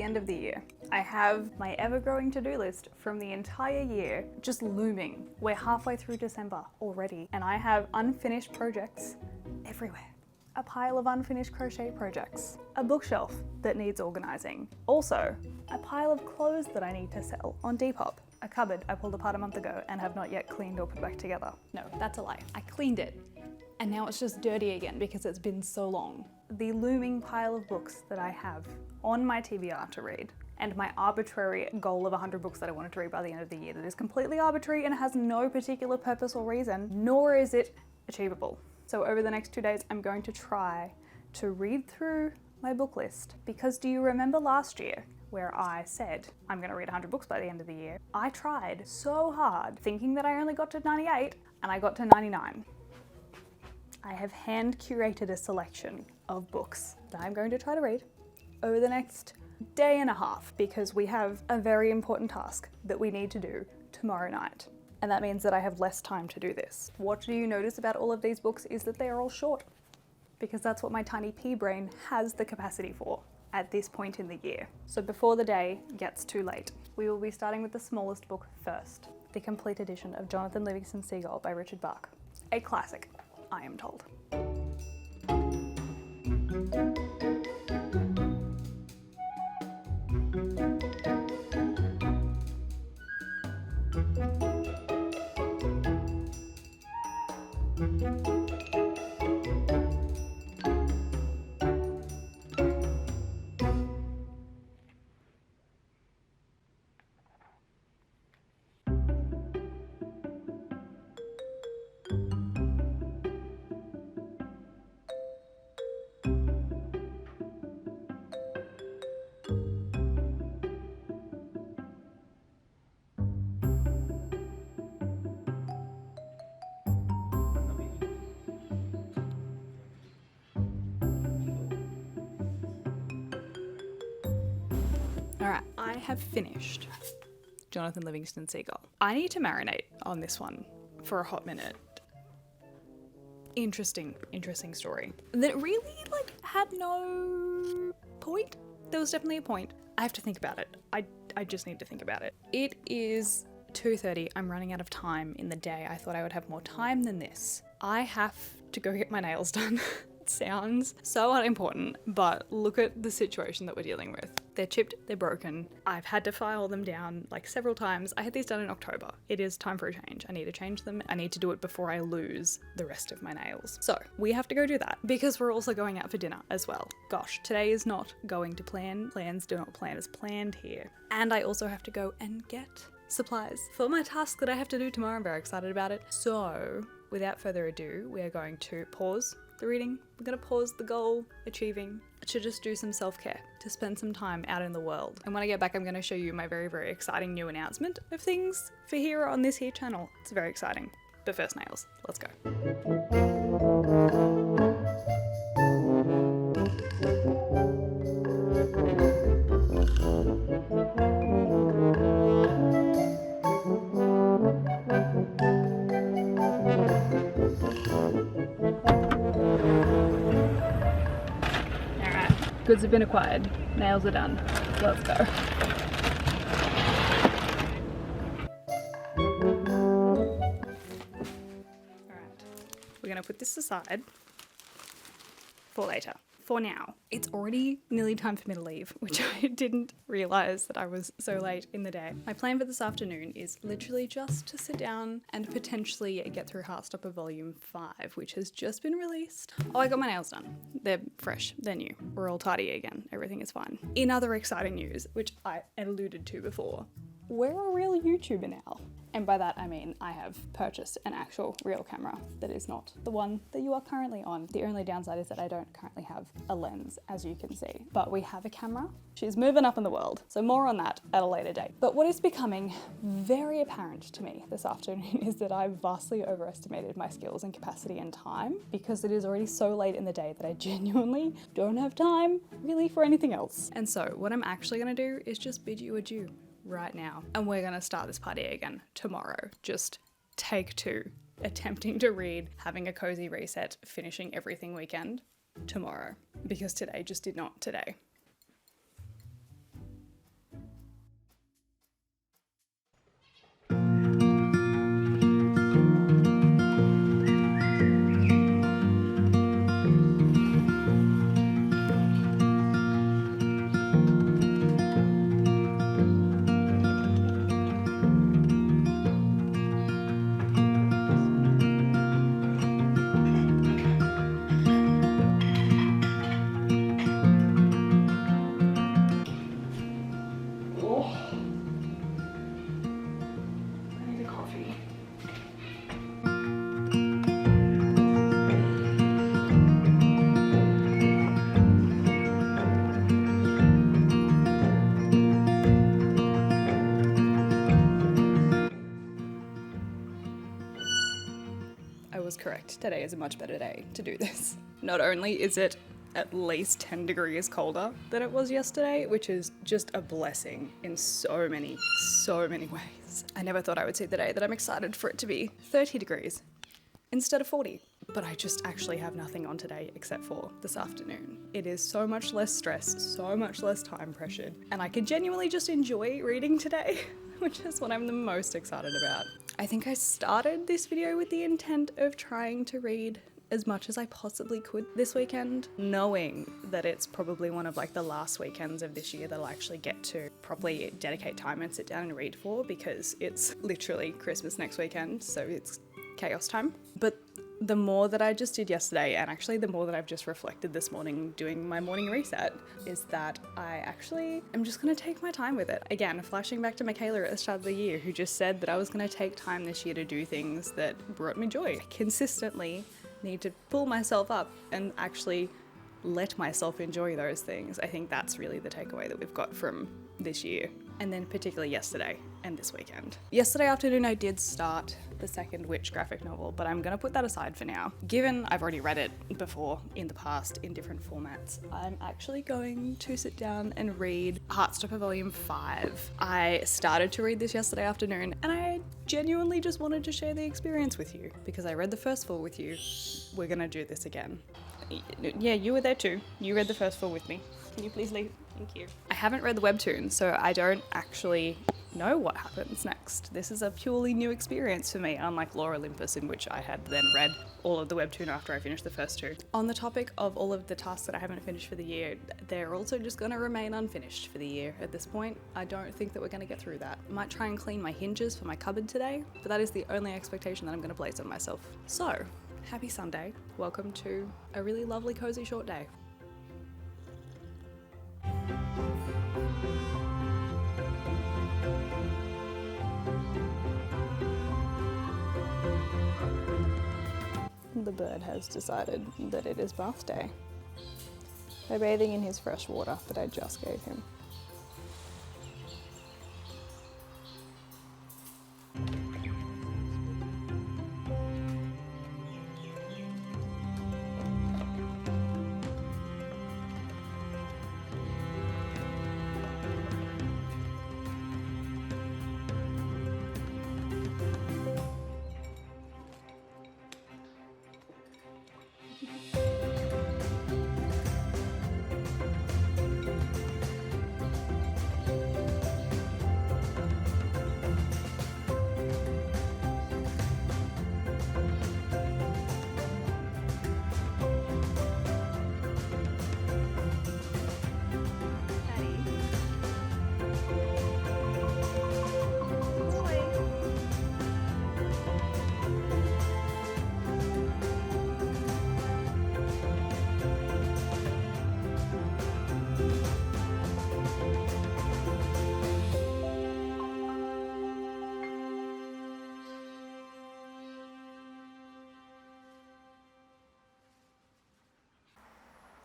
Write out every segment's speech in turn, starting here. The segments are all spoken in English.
end of the year. I have my ever-growing to-do list from the entire year just looming. We're halfway through December already, and I have unfinished projects everywhere. A pile of unfinished crochet projects, a bookshelf that needs organizing, also a pile of clothes that I need to sell on Depop, a cupboard I pulled apart a month ago and have not yet cleaned or put back together. No, that's a lie. I cleaned it, and now it's just dirty again because it's been so long. The looming pile of books that I have on my TBR to read, and my arbitrary goal of 100 books that I wanted to read by the end of the year that is completely arbitrary and has no particular purpose or reason, nor is it achievable. So over the next 2 days, I'm going to try to read through my book list, because do you remember last year where I said I'm going to read 100 books by the end of the year? I tried so hard thinking that I only got to 98 and I got to 99. I have hand curated a selection of books that I'm going to try to read over the next day and a half, because we have a very important task that we need to do tomorrow night. And that means that I have less time to do this. What do you notice about all of these books is that they are all short, because that's what my tiny pea brain has the capacity for at this point in the year. So before the day gets too late, we will be starting with the smallest book first, the complete edition of Jonathan Livingston's Seagull by Richard Bach. A classic, I am told. Alright, I have finished Jonathan Livingston's Seagull. I need to marinate on this one for a hot minute. Interesting story. That really, had no point. There was definitely a point. I have to think about it. I just need to think about it. It is 2:30. I'm running out of time in the day. I thought I would have more time than this. I have to go get my nails done. Sounds so unimportant, but look at the situation that we're dealing with. They're chipped, they're broken. I've had to file them down several times. I had these done in October. It is time for a change. I need to change them. I need to do it before I lose the rest of my nails. So we have to go do that, because we're also going out for dinner as well. Gosh, today is not going to plan. Plans do not plan as planned here. And I also have to go and get supplies for my task that I have to do tomorrow. I'm very excited about it. So without further ado, we are going to pause the reading. We're going to pause the goal achieving to just do some self-care, to spend some time out in the world. And when I get back, I'm going to show you my very, very exciting new announcement of things for here on this here channel. It's very exciting. But first, nails. Let's go. Goods have been acquired. Nails are done. Let's go. Alright, we're gonna put this aside for later. For now, it's already nearly time for me to leave, which I didn't realize that I was so late in the day. My plan for this afternoon is literally just to sit down and potentially get through Heartstopper Volume 5, which has just been released. Oh, I got my nails done. They're fresh, they're new. We're all tidy again, everything is fine. In other exciting news, which I alluded to before, we're a real YouTuber now. And by that I mean I have purchased an actual real camera that is not the one that you are currently on. The only downside is that I don't currently have a lens, as you can see. But we have a camera. She's moving up in the world. So more on that at a later date. But what is becoming very apparent to me this afternoon is that I've vastly overestimated my skills and capacity and time, because it is already so late in the day that I genuinely don't have time really for anything else. And so what I'm actually gonna do is just bid you adieu right now. And we're gonna start this party again tomorrow. Just take 2. Attempting to read, having a cozy reset, finishing everything weekend tomorrow. Because today just did not today. was correct. Today is a much better day to do this. Not only is it at least 10 degrees colder than it was yesterday, which is just a blessing in so many ways. I never thought I would see the day that I'm excited for it to be 30 degrees instead of 40. But I just actually have nothing on today except for this afternoon. It is so much less stress, so much less time pressured, and I can genuinely just enjoy reading today, which is what I'm the most excited about. I think I started this video with the intent of trying to read as much as I possibly could this weekend, knowing that it's probably one of like the last weekends of this year that I'll actually get to properly dedicate time and sit down and read for, because it's literally Christmas next weekend, so it's chaos time. But the more that I just did yesterday, and actually the more that I've just reflected this morning doing my morning reset, is that I actually am just going to take my time with it. Again, flashing back to Meekela at the start of the year, who just said that I was going to take time this year to do things that brought me joy. I consistently need to pull myself up and actually let myself enjoy those things. I think that's really the takeaway that we've got from this year, and then particularly yesterday and this weekend. Yesterday afternoon I did start the second Witch graphic novel, but I'm gonna put that aside for now. Given I've already read it before in the past in different formats, I'm actually going to sit down and read Heartstopper Volume 5. I started to read this yesterday afternoon and I genuinely just wanted to share the experience with you because I read the first 4 with you. We're gonna do this again. Yeah, you were there too. You read the first 4 with me. Can you please leave? Thank you. I haven't read the webtoon, so I don't actually know what happens next. This is a purely new experience for me, unlike Lore Olympus, in which I had then read all of the webtoon after I finished the first 2. On the topic of all of the tasks that I haven't finished for the year, they're also just going to remain unfinished for the year at this point. I don't think that we're going to get through that. I might try and clean my hinges for my cupboard today, but that is the only expectation that I'm going to place on myself. So, happy Sunday. Welcome to a really lovely, cozy, short day. The bird has decided that it is bath day by bathing in his fresh water that I just gave him.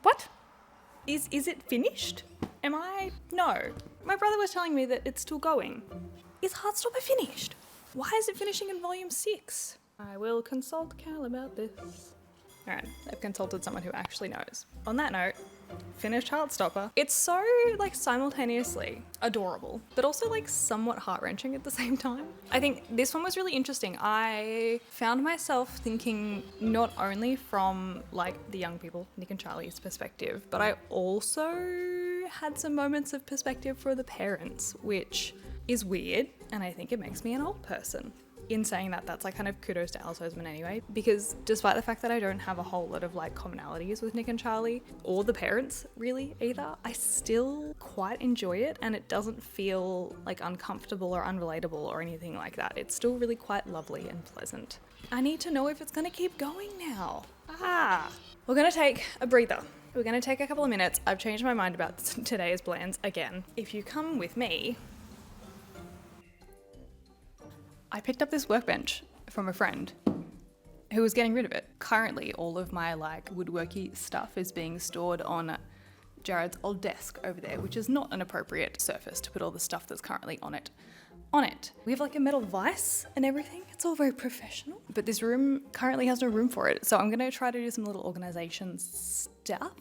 What? Is it finished? Am I? No. My brother was telling me that it's still going. Is Heartstopper finished? Why is it finishing in volume 6? I will consult Cal about this. Alright, I've consulted someone who actually knows. On that note, finished Heartstopper. It's so like simultaneously adorable, but also like somewhat heart-wrenching at the same time. I think this one was really interesting. I found myself thinking not only from like the young people, Nick and Charlie's perspective, but I also had some moments of perspective for the parents, which is weird, and I think it makes me an old person. In saying that, that's like kind of kudos to Alice Oseman anyway, because despite the fact that I don't have a whole lot of like commonalities with Nick and Charlie, or the parents really either, I still quite enjoy it, and it doesn't feel like uncomfortable or unrelatable or anything like that. It's still really quite lovely and pleasant. I need to know if it's gonna keep going now. We're gonna take a breather. We're gonna take a couple of minutes. I've changed my mind about today's plans again. If you come with me, I picked up this workbench from a friend who was getting rid of it. Currently, all of my like woodworky stuff is being stored on Jared's old desk over there, which is not an appropriate surface to put all the stuff that's currently on it. We have like a metal vise and everything. It's all very professional. But this room currently has no room for it. So I'm gonna try to do some little organization stuff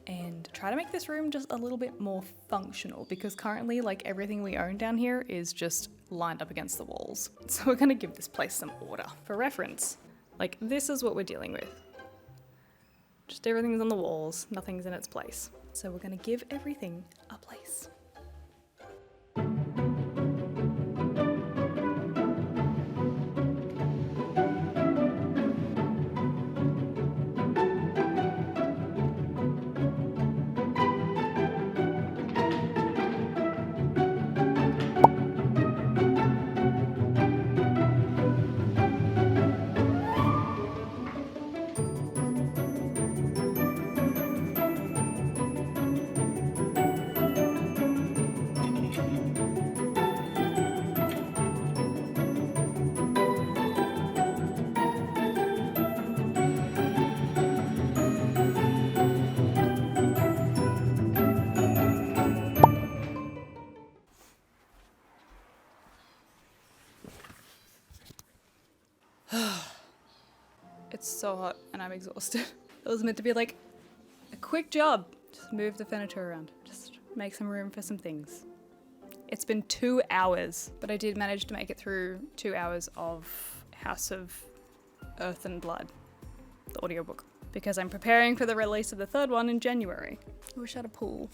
and try to make this room just a little bit more functional, because currently like everything we own down here is just lined up against the walls. So we're gonna give this place some order. For reference, like this is what we're dealing with. Just everything's on the walls, nothing's in its place. So we're gonna give everything a place. It's so hot and I'm exhausted. It was meant to be like a quick job. Just move the furniture around. Just make some room for some things. It's been 2 hours, but I did manage to make it through 2 hours of House of Earth and Blood, the audiobook, because I'm preparing for the release of the third one in January. I wish I had a pool.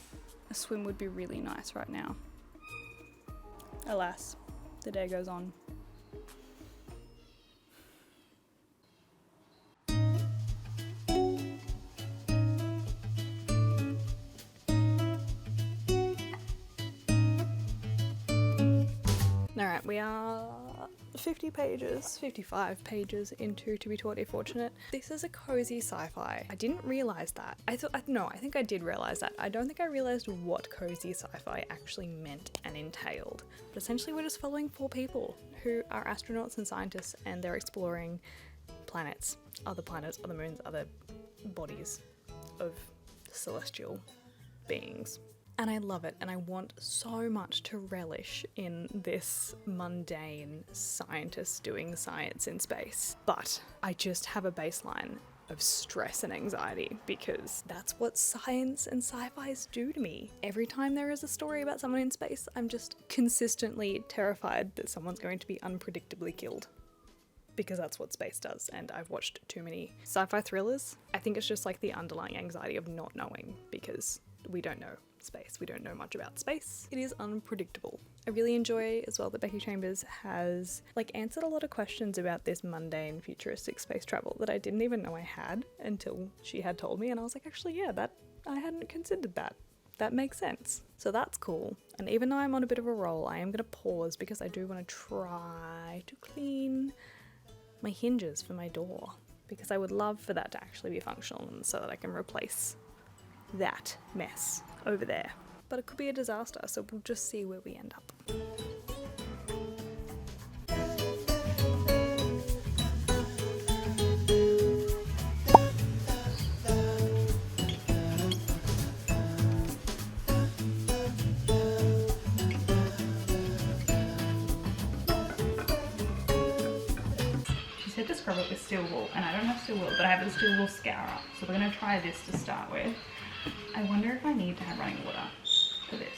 A swim would be really nice right now. Alas, the day goes on. Alright, we are 55 pages into To Be Totally Fortunate. This is a cozy sci-fi. I didn't realise that. I think I did realise that. I don't think I realised what cozy sci-fi actually meant and entailed. But essentially we're just following 4 people who are astronauts and scientists, and they're exploring planets, other moons, other bodies of celestial beings. And I love it, and I want so much to relish in this mundane scientist doing science in space. But I just have a baseline of stress and anxiety, because that's what science and sci-fis do to me. Every time there is a story about someone in space, I'm just consistently terrified that someone's going to be unpredictably killed. Because that's what space does, and I've watched too many sci-fi thrillers. I think it's just like the underlying anxiety of not knowing, because we don't know space. We don't know much about space. It is unpredictable. I really enjoy as well that Becky Chambers has answered a lot of questions about this mundane futuristic space travel that I didn't even know I had until she had told me, and I was like, actually, yeah, that I hadn't considered that. That makes sense. So that's cool. And even though I'm on a bit of a roll, I am gonna pause because I do want to try to clean my hinges for my door, because I would love for that to actually be functional, and so that I can replace that mess over there. But it could be a disaster, so we'll just see where we end up. She said to scrub it with steel wool, and I don't have steel wool, but I have a steel wool scourer, so we're going to try this to start with. I wonder if I need to have running water for this.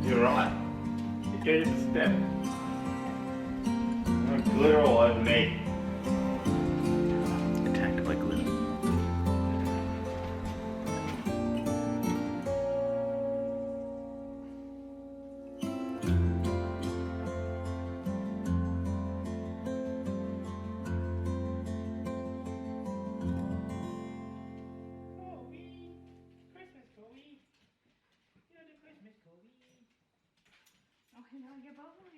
You're right. You gave it a step. Glitter all over me. Attacked by glitter. Oh, I know, you're bubbling.